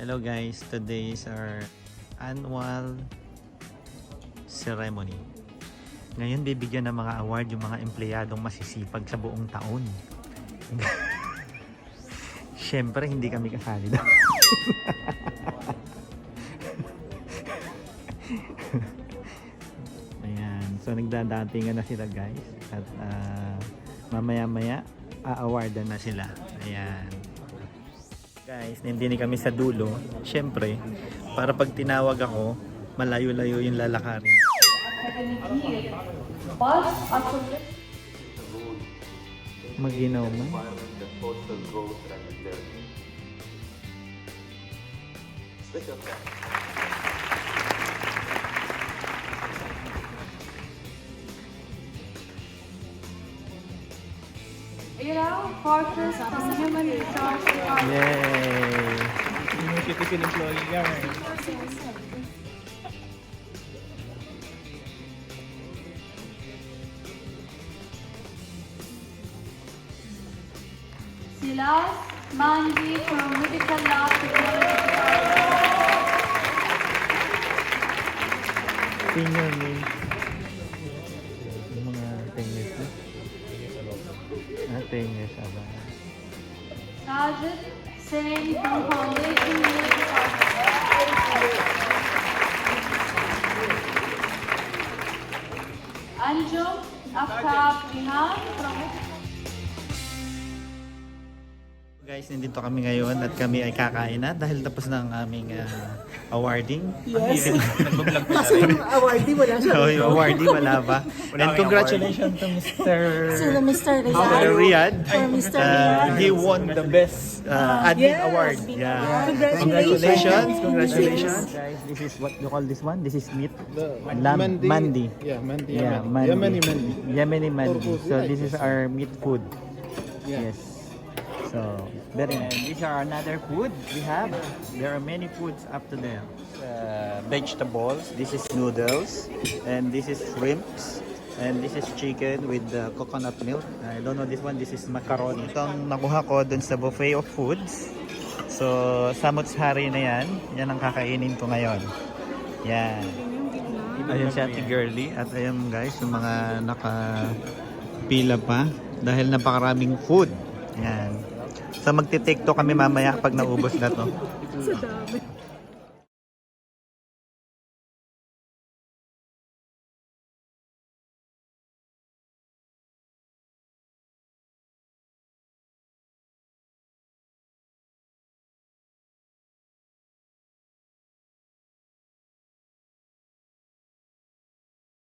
Hello guys, today is our annual ceremony. Ngayon bibigyan ng mga award yung mga empleyadong masisipag sa buong taon. Siyempre hindi kami kasali daw. Ayan, so nagdadatingan na sila guys at mamaya-maya a-awardan na sila. Ayan. Guys, nandini kami sa dulo. Siyempre, para pag tinawag ako, malayo-layo yung lalakarin. Maginaw mo. Quarters from Human Resource Department. Yay! Yung citizen employee niya. Silas Mandi from Medical Law Technology Department. Senior name. Yung mga 10 years na. 10 years aba. Sajid Singh from Foundation Law Department. Anjum Aftab Rihan from Guys, nandito kami ngayon at kami ay kakain na dahil tapos na ang aming awarding. Yes. Nag-vlog pa Kasi yung awardee wala siya. So, yung awardee wala pa. And congratulations to Mr. Sila Mr. Rizal. Riyad. For Mr. Riyad. He won the best admin Yes. award. Yeah. Congratulations. Congratulations. Guys, this is what you call this one? This is meat. Mandi. Yeah, Mandi. Yeah, Yemeni Mandi. Yemeni Mandi. Turbo So food, this is our meat food. Yeah. Yes. So, very nice. And these are another food we have. There are many foods up to there. Vegetables. This is noodles. And this is shrimps. And this is chicken with coconut milk. I don't know this one. This is macaroni. Ito ang nakuha ko dun sa buffet of foods. So, samut-sari na yan. Yan ang kakainin ko ngayon. Yan. Ayun si Ate Girly. At ayun guys, yung mga nakapila pa. Dahil napakaraming food. Yan. So magti-take to kami mamaya pag naubos na to. Sa dami.